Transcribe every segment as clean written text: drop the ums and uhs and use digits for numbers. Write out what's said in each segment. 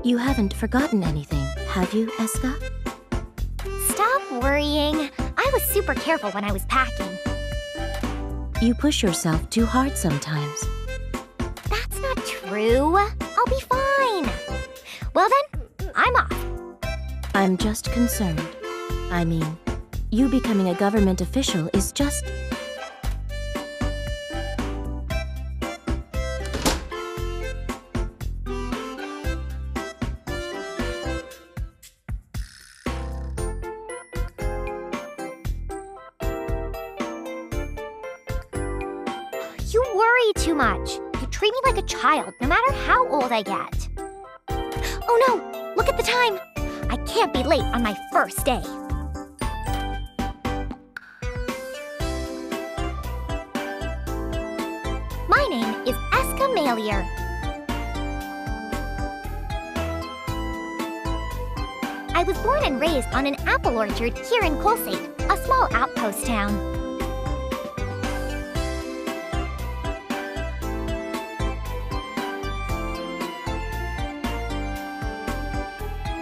You haven't forgotten anything, have you, Escha? Stop worrying. I was super careful when I was packing. You push yourself too hard sometimes. That's not true. I'll be fine. Well then, I'm off. I'm just concerned. I mean, you becoming a government official is just... You worry too much. You treat me like a child, no matter how old I get. Oh no! Look at the time! I can't be late on my first day. My name is Escha Logy. I was born and raised on an apple orchard here in Colate, a small outpost town.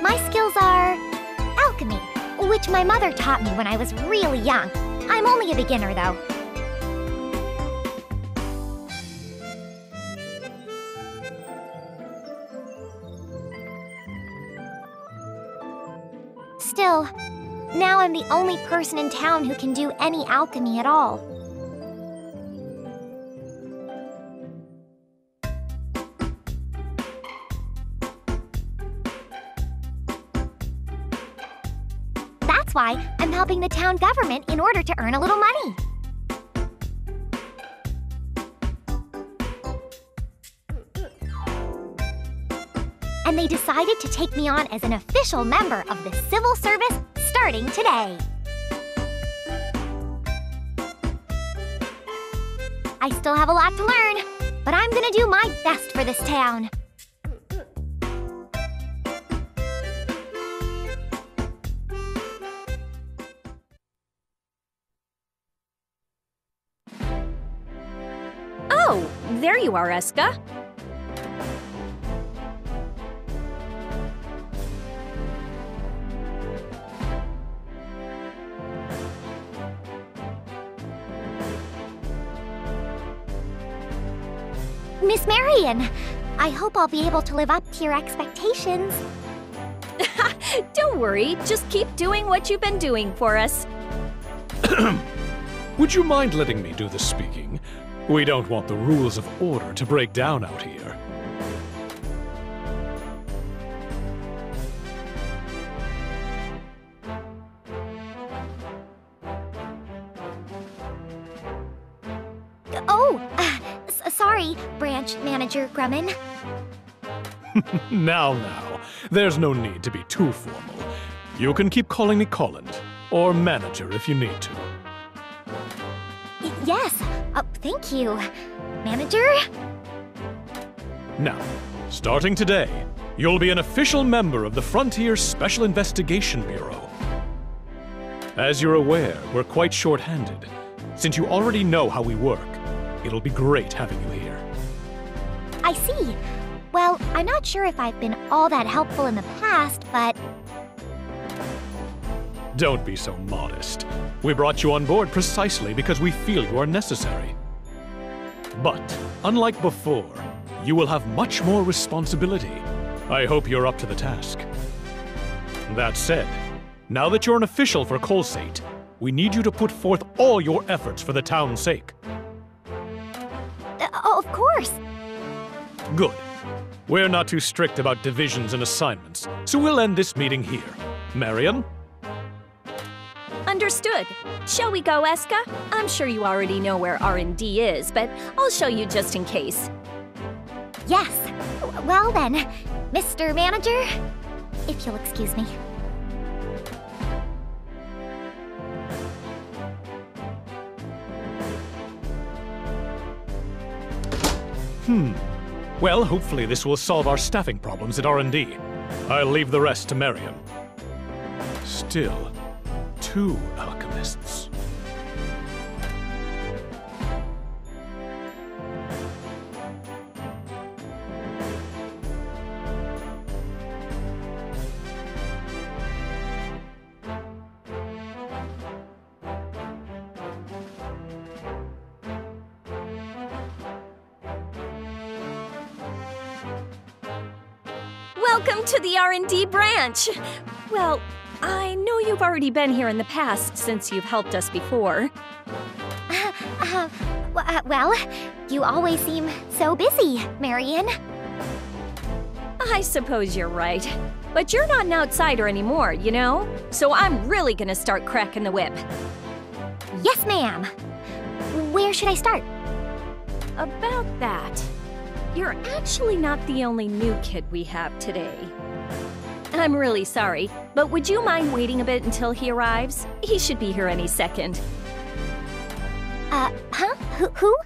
My skills are alchemy, which my mother taught me when I was really young. I'm only a beginner, though. Still, now I'm the only person in town who can do any alchemy at all. That's why I'm helping the town government in order to earn a little money. And they decided to take me on as an official member of the civil service starting today. I still have a lot to learn, but I'm gonna do my best for this town. Oh, there you are, Escha. Miss Marion, I hope I'll be able to live up to your expectations. Don't worry, just keep doing what you've been doing for us. Would you mind letting me do the speaking? We don't want the rules of order to break down out here. Sorry, Branch Manager Grumman. Now, there's no need to be too formal. You can keep calling me Collins, or Manager if you need to. Yes, thank you. Manager? Now, starting today, you'll be an official member of the Frontier Special Investigation Bureau. As you're aware, we're quite short-handed. Since you already know how we work, it'll be great having you here. I see. Well, I'm not sure if I've been all that helpful in the past, but... Don't be so modest. We brought you on board precisely because we feel you are necessary. But, unlike before, you will have much more responsibility. I hope you're up to the task. That said, now that you're an official for Colate, we need you to put forth all your efforts for the town's sake. Of course. Good. We're not too strict about divisions and assignments, so we'll end this meeting here. Marion? Understood. Shall we go, Escha? I'm sure you already know where R&D is, but I'll show you just in case. Yes. Well then, Mr. Manager, if you'll excuse me. Well, hopefully this will solve our staffing problems at R&D. I'll leave the rest to Marion. Still, 2 alchemists. Welcome to the R&D branch. Well, I know you've already been here in the past since you've helped us before. Well, you always seem so busy, Marion. I suppose you're right. But you're not an outsider anymore, you know? So I'm really gonna start cracking the whip. Yes, ma'am. Where should I start? About that, you're actually not the only new kid we have today. I'm really sorry, but would you mind waiting a bit until he arrives? He should be here any second. Huh? Who?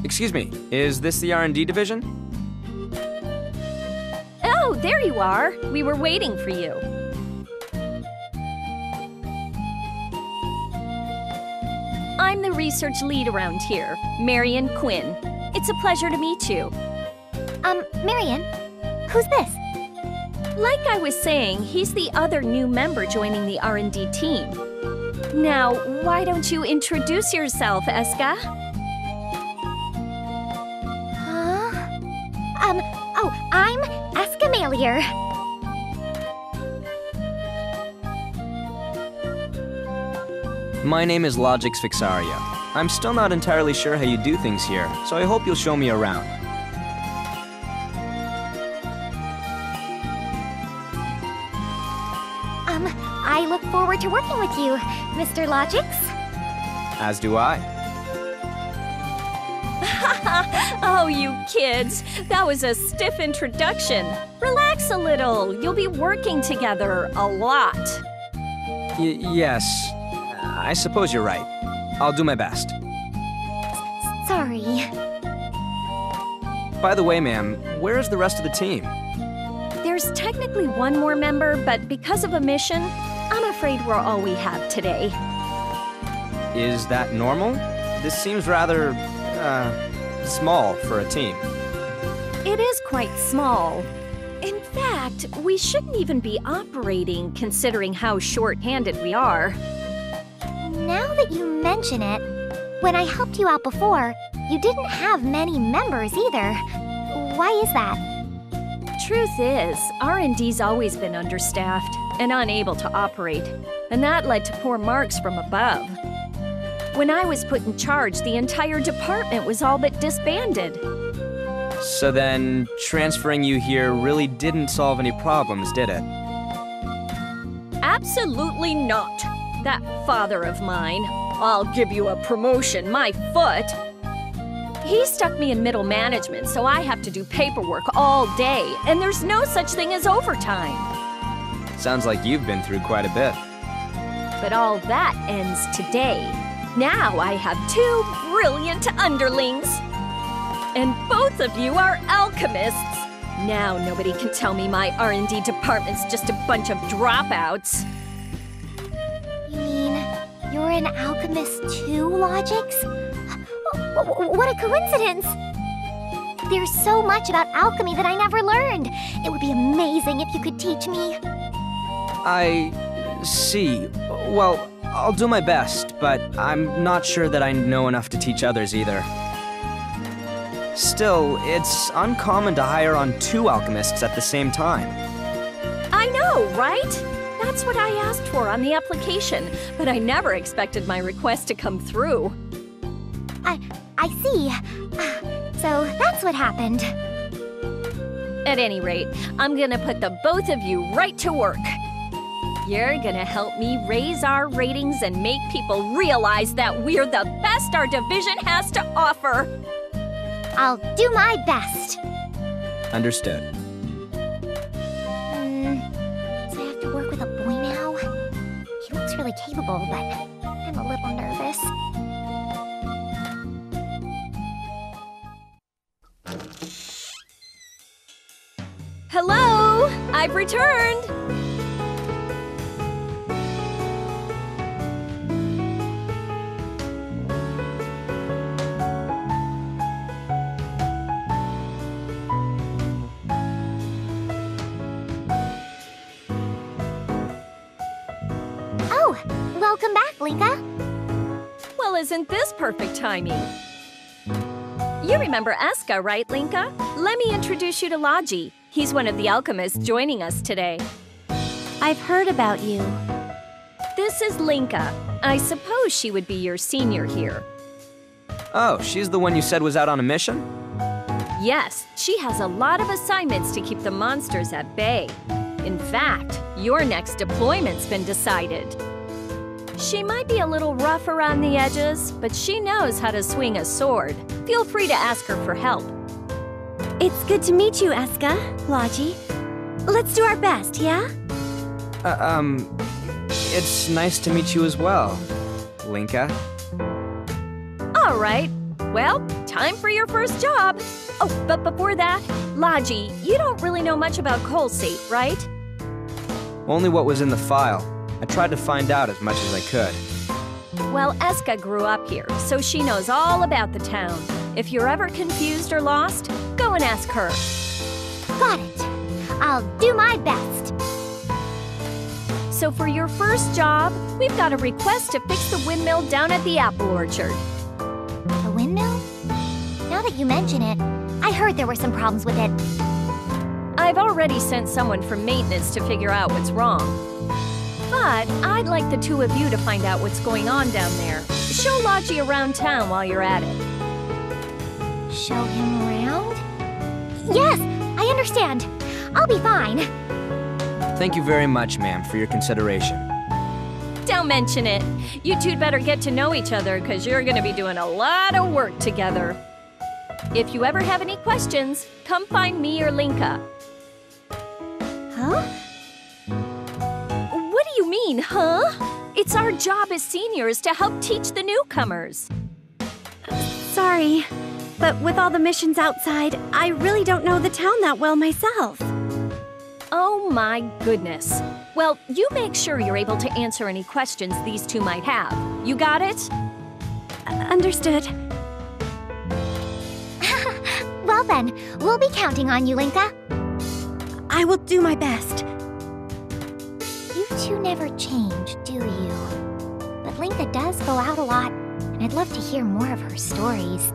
Excuse me, is this the R&D division? Oh, there you are. We were waiting for you. I'm the research lead around here, Marion Quinn. It's a pleasure to meet you. Marion, who's this? Like I was saying, he's the other new member joining the R&D team. Now, why don't you introduce yourself, Escha? I'm Escha Malier. My name is Logix Fixaria. I'm still not entirely sure how you do things here, so I hope you'll show me around. I look forward to working with you, Mr. Logix. As do I. Oh, you kids. That was a stiff introduction. Relax a little. You'll be working together a lot. Yes, I suppose you're right. I'll do my best. Sorry. By the way, ma'am, where is the rest of the team? There's technically one more member, but because of a mission, I'm afraid we're all we have today. Is that normal? This seems rather, small for a team. It is quite small. In fact, we shouldn't even be operating considering how short-handed we are. Now that you mention it, when I helped you out before, you didn't have many members either. Why is that? Truth is, R&D's always been understaffed and unable to operate, and that led to poor marks from above. When I was put in charge, the entire department was all but disbanded. So then, transferring you here really didn't solve any problems, did it? Absolutely not. That father of mine, I'll give you a promotion, my foot. He stuck me in middle management, so I have to do paperwork all day, and there's no such thing as overtime. Sounds like you've been through quite a bit. But all that ends today. Now I have two brilliant underlings. And both of you are alchemists. Now nobody can tell me my R&D department's just a bunch of dropouts. You mean you're an alchemist too, Logix? What a coincidence! There's so much about alchemy that I never learned. It would be amazing if you could teach me. I see. Well, I'll do my best, but I'm not sure that I know enough to teach others either. Still, it's uncommon to hire on two alchemists at the same time. I know, right? That's what I asked for on the application, but I never expected my request to come through. I see. So that's what happened. At any rate, I'm gonna put the both of you right to work. You're gonna help me raise our ratings and make people realize that we're the best our division has to offer. I'll do my best. Understood. So I have to work with a boy now? He looks really capable, but I'm a little nervous. Hello! I've returned! Oh, welcome back, Linka. Well, isn't this perfect timing? You remember Escha, right, Linka? Let me introduce you to Logy. He's one of the alchemists joining us today. I've heard about you. This is Linka. I suppose she would be your senior here. Oh, she's the one you said was out on a mission? Yes, she has a lot of assignments to keep the monsters at bay. In fact, your next deployment's been decided. She might be a little rough around the edges, but she knows how to swing a sword. Feel free to ask her for help. It's good to meet you, Escha Logy. Let's do our best, yeah? It's nice to meet you as well, Linka. All right. Well, time for your first job. Oh, but before that, Logy, you don't really know much about Colate, right? Only what was in the file. I tried to find out as much as I could. Well, Escha grew up here, so she knows all about the town. If you're ever confused or lost, go and ask her. Got it. I'll do my best. So for your first job, we've got a request to fix the windmill down at the apple orchard. The windmill? Now that you mention it, I heard there were some problems with it. I've already sent someone from maintenance to figure out what's wrong. But I'd like the two of you to find out what's going on down there. Show Logy around town while you're at it. Show him around? Yes, I understand. I'll be fine. Thank you very much, ma'am, for your consideration. Don't mention it. You two'd better get to know each other, because you're going to be doing a lot of work together. If you ever have any questions, come find me or Linka. Huh? What do you mean, huh? It's our job as seniors to help teach the newcomers. Sorry, but with all the missions outside, I really don't know the town that well myself. Oh my goodness. Well, you make sure you're able to answer any questions these two might have. You got it? Understood. Well then, we'll be counting on you, Linka. I will do my best. You two never change, do you? But Linka does go out a lot, and I'd love to hear more of her stories.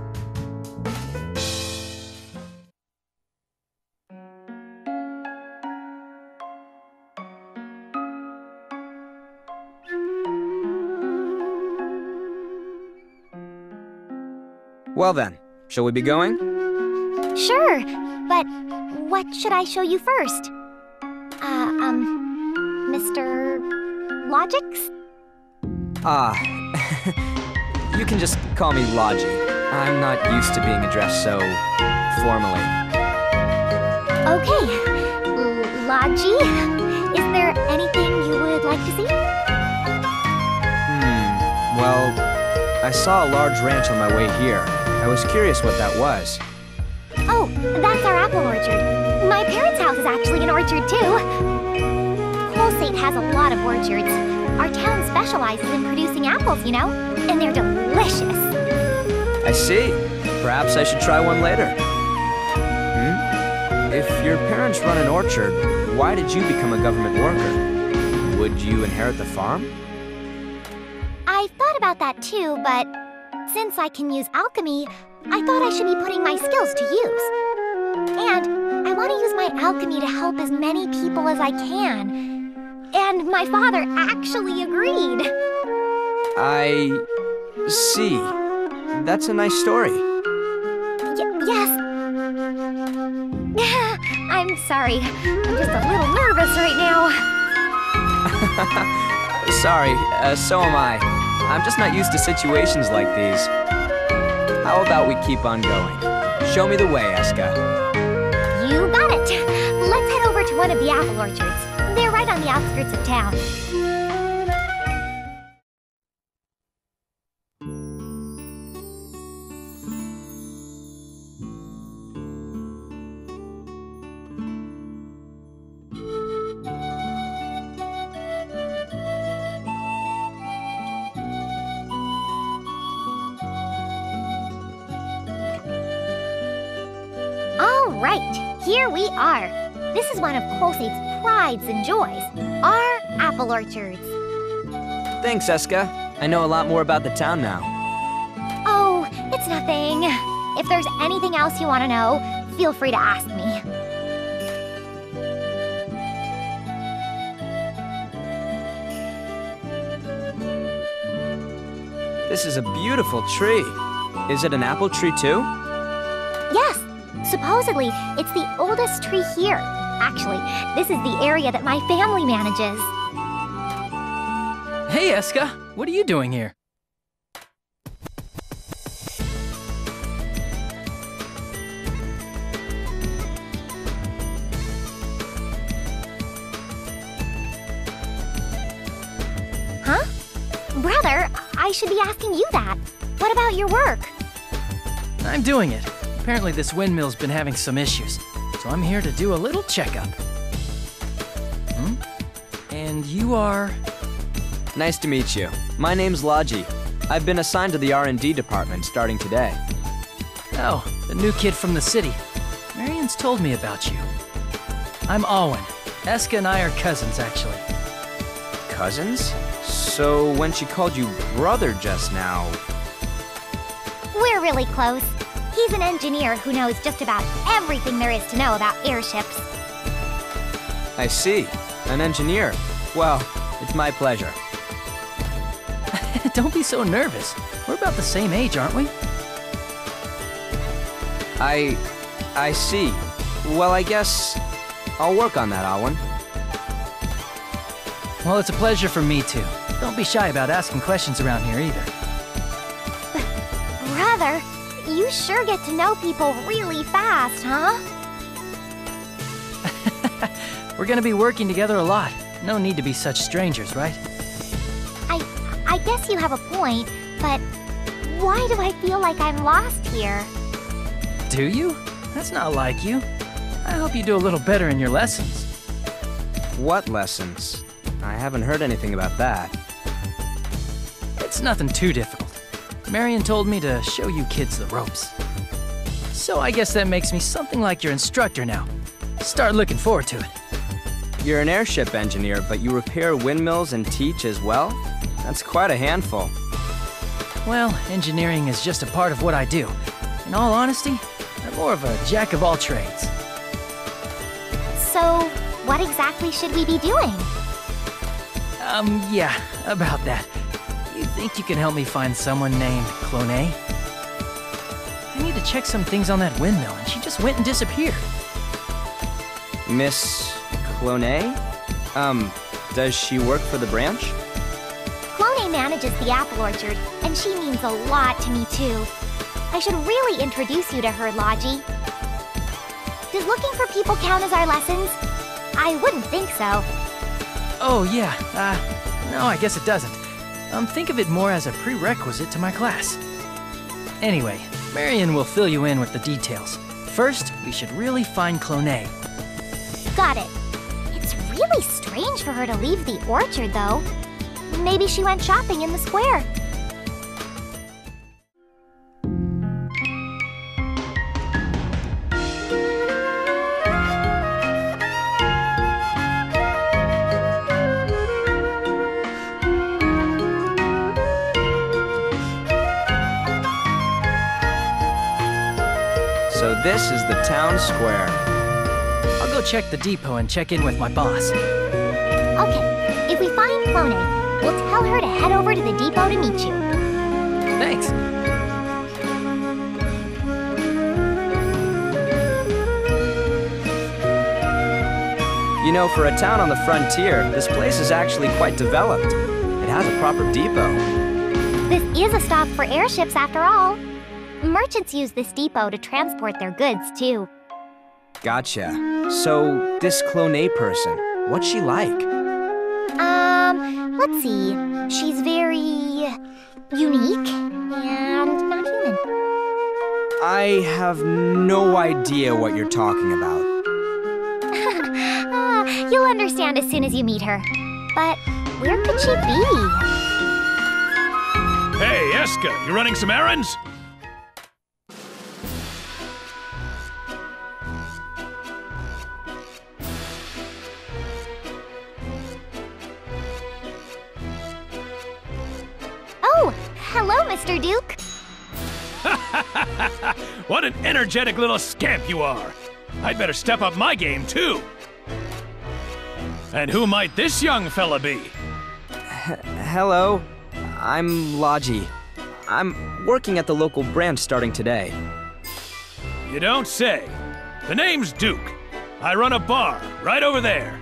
Well then, shall we be going? Sure, but what should I show you first? Mr. Logics? You can just call me Logy. I'm not used to being addressed so formally. Okay, Logy, is there anything you would like to see? Well, I saw a large ranch on my way here. I was curious what that was. Oh, that's our apple orchard. My parents' house is actually an orchard, too. Colate has a lot of orchards. Our town specializes in producing apples, you know? And they're delicious. I see. Perhaps I should try one later. If your parents run an orchard, why did you become a government worker? Would you inherit the farm? I thought about that too, but since I can use alchemy, I thought I should be putting my skills to use. And I want to use my alchemy to help as many people as I can. And my father actually agreed. I see. That's a nice story. Yes. I'm sorry. I'm just a little nervous right now. Sorry, so am I. I'm just not used to situations like these. How about we keep on going? Show me the way, Escha. You got it. Let's head over to one of the apple orchards. They're right on the outskirts of town. Right, here we are. This is one of Colate's prides and joys, our apple orchards. Thanks, Escha. I know a lot more about the town now. Oh, it's nothing. If there's anything else you want to know, feel free to ask me. This is a beautiful tree. Is it an apple tree too? Yes, supposedly it's the oldest tree here. Actually, this is the area that my family manages. Hey, Escha, what are you doing here? Huh? Brother, I should be asking you that. What about your work? I'm doing it. Apparently this windmill's been having some issues, so I'm here to do a little checkup. And you are... Nice to meet you. My name's Logy. I've been assigned to the R&D department starting today. Oh, the new kid from the city. Marion's told me about you. I'm Alwyn. Escha and I are cousins, actually. Cousins? So when she called you brother just now... We're really close. He's an engineer who knows just about everything there is to know about airships. I see. An engineer. Well, it's my pleasure. Don't be so nervous. We're about the same age, aren't we? I see. Well, I guess I'll work on that, Alwyn. Well, it's a pleasure for me too. Don't be shy about asking questions around here either. Brother, you sure get to know people really fast, huh? We're gonna be working together a lot. No need to be such strangers, right? I guess you have a point, but why do I feel like I'm lost here? Do you? That's not like you. I hope you do a little better in your lessons. What lessons? I haven't heard anything about that. It's nothing too difficult. Marion told me to show you kids the ropes. So I guess that makes me something like your instructor now. Start looking forward to it. You're an airship engineer, but you repair windmills and teach as well? That's quite a handful. Well, engineering is just a part of what I do. In all honesty, I'm more of a jack of all trades. So, what exactly should we be doing? Yeah, about that. You think you can help me find someone named Colate? I need to check some things on that windmill, and she just went and disappeared. Miss Colate? Does she work for the branch? Colate manages the apple orchard, and she means a lot to me too. I should really introduce you to her, Logy. Does looking for people count as our lessons? I wouldn't think so. Oh, yeah. No, I guess it doesn't. Think of it more as a prerequisite to my class. Anyway, Marion will fill you in with the details. First, we should really find Colate. Got it. It's really strange for her to leave the orchard, though. Maybe she went shopping in the square. So this is the town square. I'll go check the depot and check in with my boss. Okay, if we find Colate, we'll tell her to head over to the depot to meet you. Thanks. You know, for a town on the frontier, this place is actually quite developed. It has a proper depot. This is a stop for airships after all. Merchants use this depot to transport their goods, too. Gotcha. So, this Colate person, what's she like? Let's see. She's very unique and not human. I have no idea what you're talking about. You'll understand as soon as you meet her. But where could she be? Hey, Escha, you running some errands? Oh, hello, Mr. Duke. What an energetic little scamp you are! I'd better step up my game, too! And who might this young fella be? Hello, I'm Logy. I'm working at the local branch starting today. You don't say. The name's Duke. I run a bar right over there.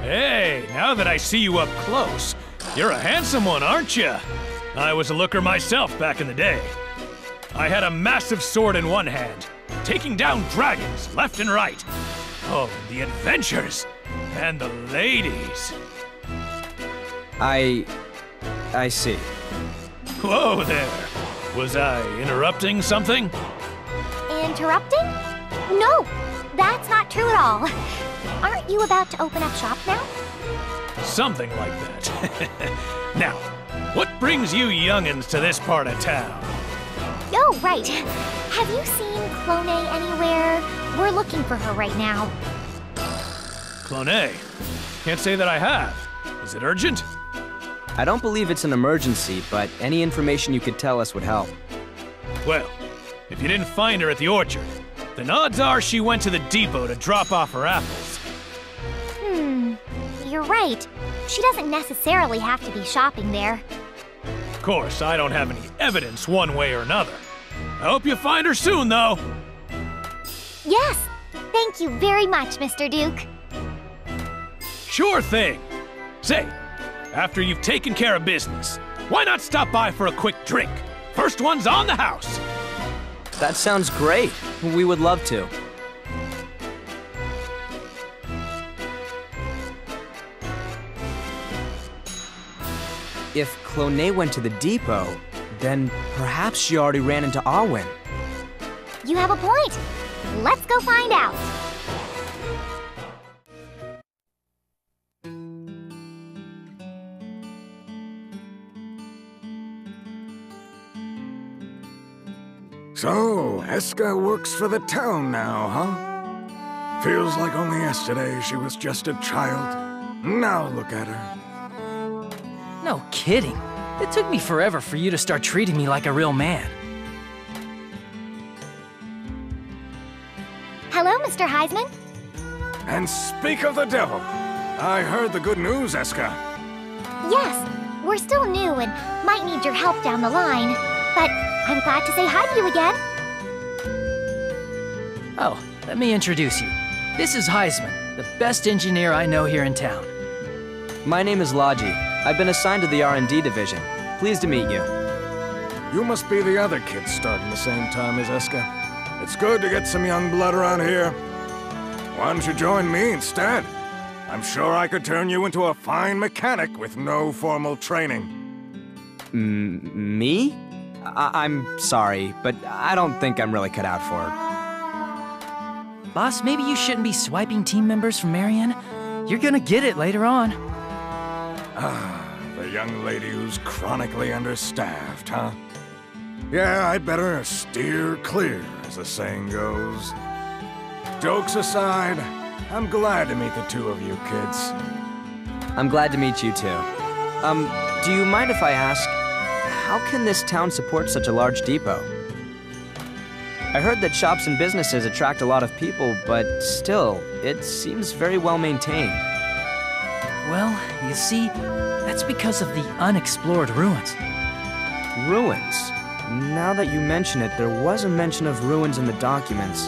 Hey, now that I see you up close, you're a handsome one, aren't you? I was a looker myself back in the day. I had a massive sword in one hand, taking down dragons left and right. Oh, the adventures and the ladies. I see. Whoa there. Was I interrupting something? Interrupting? No, that's not true at all. Aren't you about to open up shop now? Something like that. Now, what brings you youngins to this part of town? Oh, right. Have you seen Colate anywhere? We're looking for her right now. Colate? Can't say that I have. Is it urgent? I don't believe it's an emergency, but any information you could tell us would help. Well, if you didn't find her at the orchard, then odds are she went to the depot to drop off her apples. You're right. She doesn't necessarily have to be shopping there. Of course, I don't have any evidence one way or another. I hope you find her soon, though. Yes. Thank you very much, Mr. Duke. Sure thing. Say, after you've taken care of business, why not stop by for a quick drink? First one's on the house. That sounds great. We would love to. If Colate went to the depot, then perhaps she already ran into Arwen. You have a point. Let's go find out. So, Escha works for the town now, huh? Feels like only yesterday she was just a child. Now look at her. No kidding. It took me forever for you to start treating me like a real man. Hello, Mr. Heisman. And speak of the devil, I heard the good news, Escha. Yes, we're still new and might need your help down the line, but I'm glad to say hi to you again. Oh, let me introduce you. This is Heisman, the best engineer I know here in town. My name is Logy. I've been assigned to the R&D division. Pleased to meet you. You must be the other kids starting the same time as Escha. It's good to get some young blood around here. Why don't you join me instead? I'm sure I could turn you into a fine mechanic with no formal training. Me? I'm sorry, but I don't think I'm really cut out for it. Boss, maybe you shouldn't be swiping team members from Marion. You're gonna get it later on. The young lady who's chronically understaffed, huh? Yeah, I'd better steer clear, as the saying goes. Jokes aside, I'm glad to meet the two of you kids. I'm glad to meet you too. Do you mind if I ask, how can this town support such a large depot? I heard that shops and businesses attract a lot of people, but still, it seems very well maintained. Well, you see, that's because of the unexplored ruins. Ruins? Now that you mention it, there was a mention of ruins in the documents.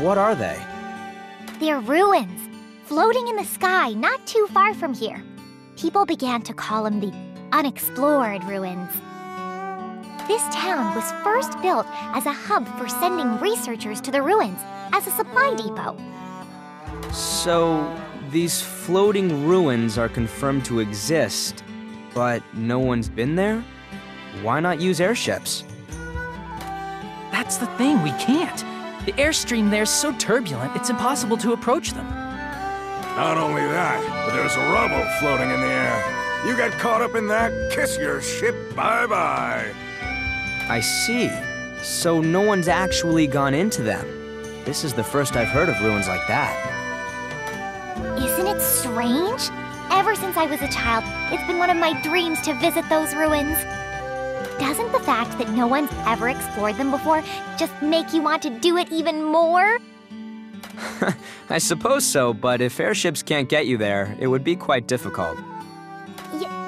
What are they? They're ruins, floating in the sky not too far from here. People began to call them the unexplored ruins. This town was first built as a hub for sending researchers to the ruins as a supply depot. So, these floating ruins are confirmed to exist, but no one's been there? Why not use airships? That's the thing, we can't. The airstream there's so turbulent, it's impossible to approach them. Not only that, but there's rubble floating in the air. You get caught up in that, kiss your ship bye-bye. I see. So no one's actually gone into them. This is the first I've heard of ruins like that. Isn't it strange? Ever since I was a child, it's been one of my dreams to visit those ruins. Doesn't the fact that no one's ever explored them before just make you want to do it even more? I suppose so, but if airships can't get you there, it would be quite difficult.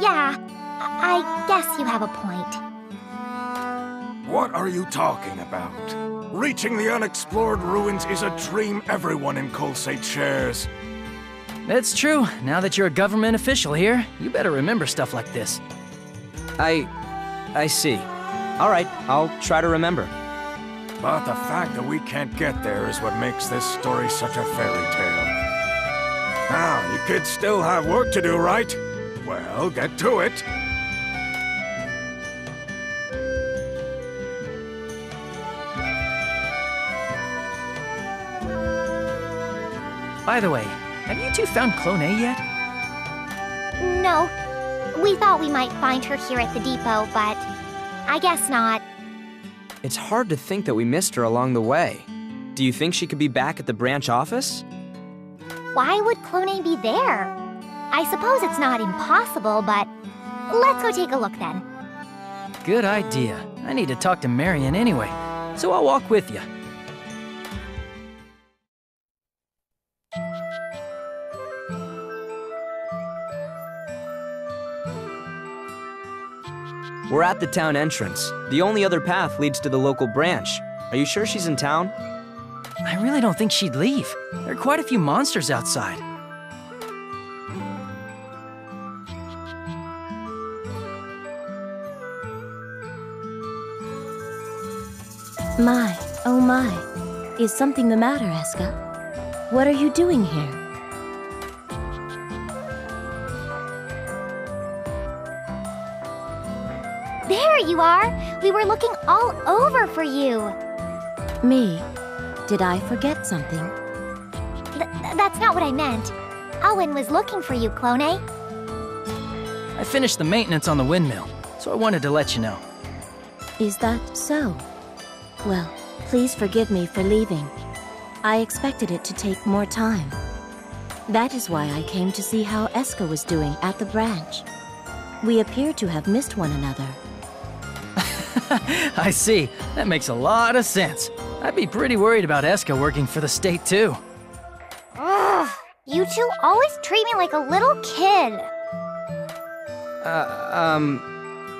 Yeah, I guess you have a point. What are you talking about? Reaching the unexplored ruins is a dream everyone in Colate shares. That's true. Now that you're a government official here, you better remember stuff like this. I see. All right, I'll try to remember. But the fact that we can't get there is what makes this story such a fairy tale. Now, you kids still have work to do, right? Well, get to it. By the way, have you two found Colate yet? No. We thought we might find her here at the depot, but I guess not. It's hard to think that we missed her along the way. Do you think she could be back at the branch office? Why would Colate be there? I suppose it's not impossible, but let's go take a look then. Good idea. I need to talk to Marion anyway, so I'll walk with you. We're at the town entrance. The only other path leads to the local branch. Are you sure she's in town? I really don't think she'd leave. There are quite a few monsters outside. My, oh my. Is something the matter, Escha? What are you doing here? There you are! We were looking all over for you! Me? Did I forget something? That's not what I meant. Owen was looking for you, Colate. I finished the maintenance on the windmill, so I wanted to let you know. Is that so? Well, please forgive me for leaving. I expected it to take more time. That is why I came to see how Escha was doing at the branch. We appear to have missed one another. I see. That makes a lot of sense. I'd be pretty worried about Escha working for the state, too. Ugh, you two always treat me like a little kid.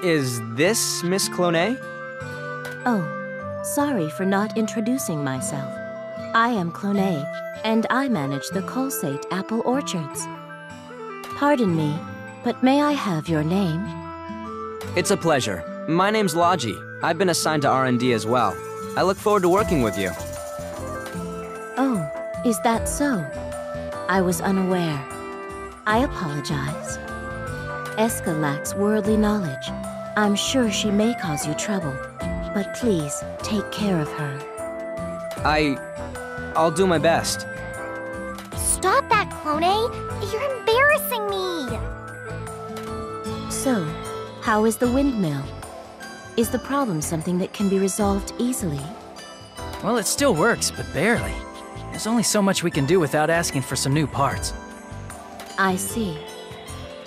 Is this Miss Colate? Oh, sorry for not introducing myself. I am Colate, and I manage the Colate apple orchards. Pardon me, but may I have your name? It's a pleasure. My name's Logy. I've been assigned to R&D as well. I look forward to working with you. Oh, is that so? I was unaware. I apologize. Escha lacks worldly knowledge. I'm sure she may cause you trouble, but please take care of her. I'll do my best. Stop that, Colate! You're embarrassing me! So, how is the windmill? Is the problem something that can be resolved easily? Well, it still works, but barely. There's only so much we can do without asking for some new parts. I see.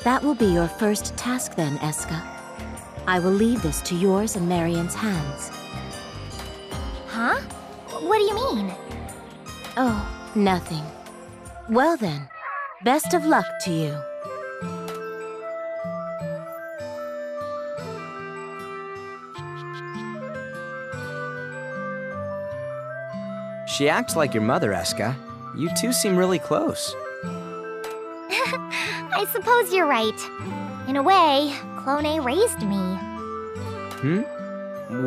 That will be your first task then, Escha. I will leave this to yours and Marion's hands. Huh? What do you mean? Oh, nothing. Well then, best of luck to you. She acts like your mother, Escha. You two seem really close. I suppose you're right. In a way, Colate raised me.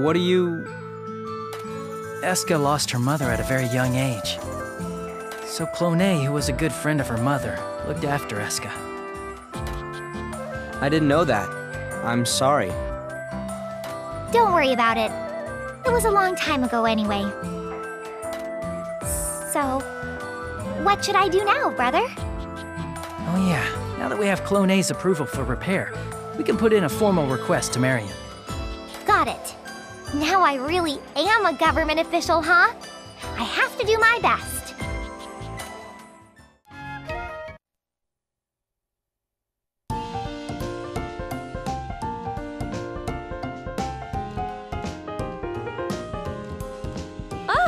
What do you... Escha lost her mother at a very young age. So Colate, who was a good friend of her mother, looked after Escha. I didn't know that. I'm sorry. Don't worry about it. It was a long time ago anyway. So, what should I do now, brother? Oh yeah, now that we have Clonae's approval for repair, we can put in a formal request to Marion. Got it. Now I really am a government official, huh? I have to do my best.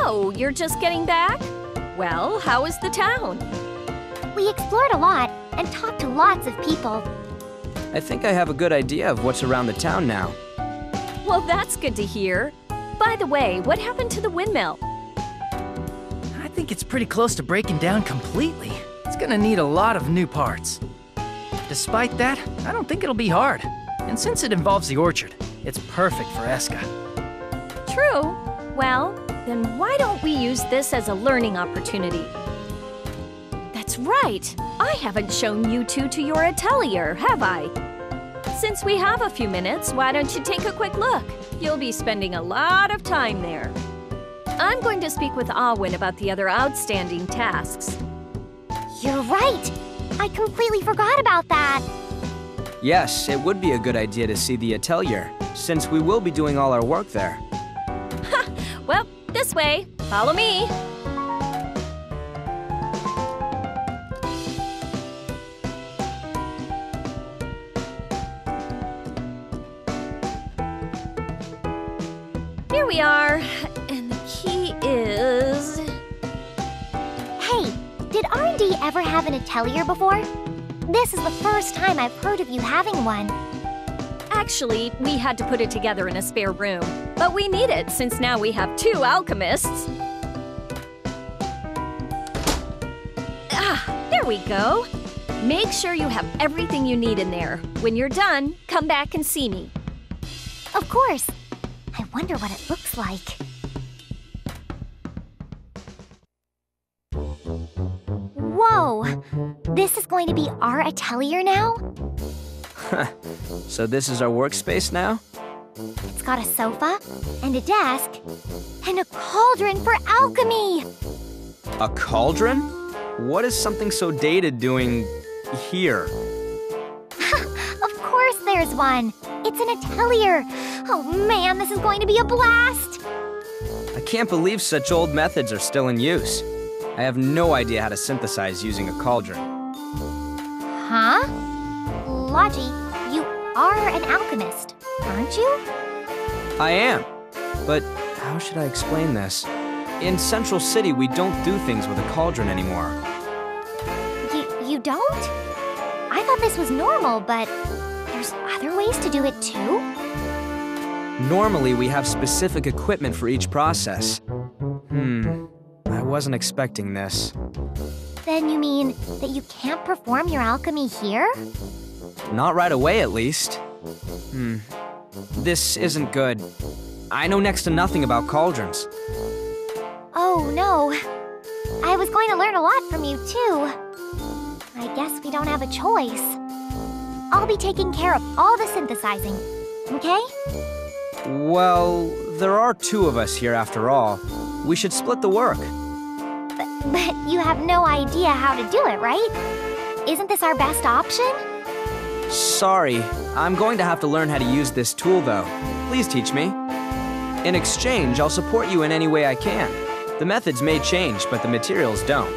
Oh, you're just getting back? Well, how is the town? We explored a lot and talked to lots of people. I think I have a good idea of what's around the town now. Well, that's good to hear. By the way, what happened to the windmill? I think it's pretty close to breaking down completely. It's gonna need a lot of new parts. Despite that, I don't think it'll be hard. And since it involves the orchard, it's perfect for Escha. True. Well, then why don't we use this as a learning opportunity? That's right. I haven't shown you two to your atelier, have I? Since we have a few minutes, why don't you take a quick look? You'll be spending a lot of time there. I'm going to speak with Awin about the other outstanding tasks. You're right! I completely forgot about that! Yes, it would be a good idea to see the atelier, since we will be doing all our work there. Ha! Well, this way. Follow me. Here we are. And the key is... Hey, did R&D ever have an atelier before? This is the first time I've heard of you having one. Actually, we had to put it together in a spare room. But we need it since now we have 2 alchemists. Ah, there we go. Make sure you have everything you need in there. When you're done, come back and see me. Of course. I wonder what it looks like. Whoa! This is going to be our atelier now? So this is our workspace now? It's got a sofa, and a desk, and a cauldron for alchemy! A cauldron? What is something so dated doing here? Of course there's one! It's an atelier! Oh man, this is going to be a blast! I can't believe such old methods are still in use. I have no idea how to synthesize using a cauldron. Huh? Logy, you are an alchemist, aren't you? I am. But how should I explain this? In Central City, we don't do things with a cauldron anymore. You don't? I thought this was normal, but there's other ways to do it too? Normally, we have specific equipment for each process. I wasn't expecting this. Then you mean that you can't perform your alchemy here? Not right away, at least. This isn't good. I know next to nothing about cauldrons. Oh, no. I was going to learn a lot from you, too. I guess we don't have a choice. I'll be taking care of all the synthesizing, okay? Well, there are 2 of us here after all. We should split the work. But you have no idea how to do it, right? Isn't this our best option? Sorry, I'm going to have to learn how to use this tool, though. Please teach me. In exchange, I'll support you in any way I can. The methods may change, but the materials don't.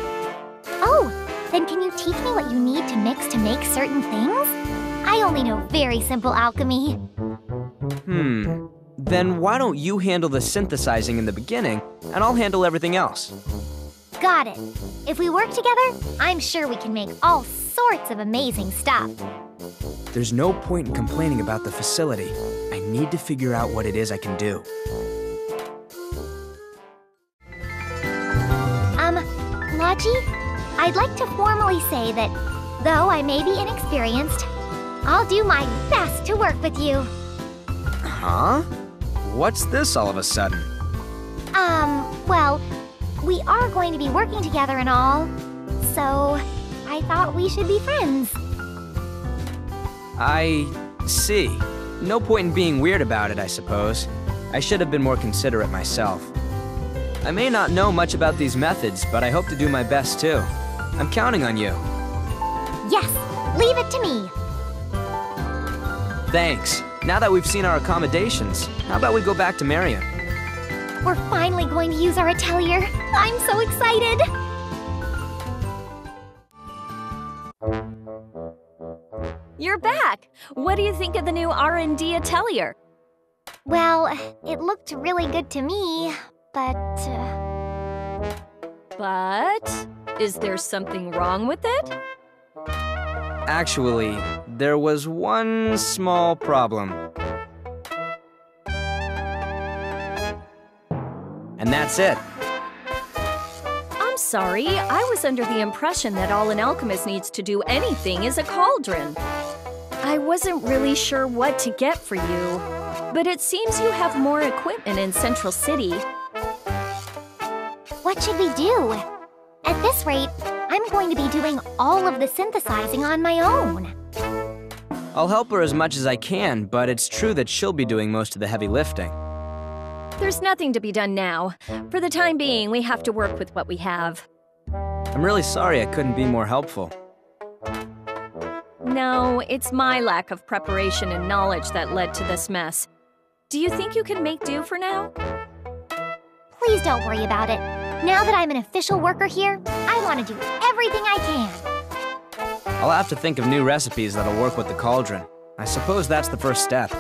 Oh, then can you teach me what you need to mix to make certain things? I only know very simple alchemy. Then why don't you handle the synthesizing in the beginning, and I'll handle everything else. Got it. If we work together, I'm sure we can make all sorts of amazing stuff. There's no point in complaining about the facility. I need to figure out what it is I can do. Logy, I'd like to formally say that, though I may be inexperienced, I'll do my best to work with you. Huh? What's this all of a sudden? Well, we are going to be working together and all, so I thought we should be friends. I see. No point in being weird about it, I suppose. I should have been more considerate myself. I may not know much about these methods, but I hope to do my best too. I'm counting on you. Yes, leave it to me. Thanks. Now that we've seen our accommodations, how about we go back to Marion? We're finally going to use our atelier. I'm so excited! You're back! What do you think of the new R&D atelier? Well, it looked really good to me, but But is there something wrong with it? Actually, there was one small problem. And that's it. I'm sorry, I was under the impression that all an alchemist needs to do anything is a cauldron. I wasn't really sure what to get for you, but it seems you have more equipment in Central City. What should we do? At this rate, I'm going to be doing all of the synthesizing on my own. I'll help her as much as I can, but it's true that she'll be doing most of the heavy lifting. There's nothing to be done now. For the time being, we have to work with what we have. I'm really sorry I couldn't be more helpful. No, it's my lack of preparation and knowledge that led to this mess. Do you think you can make do for now? Please don't worry about it. Now that I'm an official worker here, I want to do everything I can. I'll have to think of new recipes that'll work with the cauldron. I suppose that's the first step.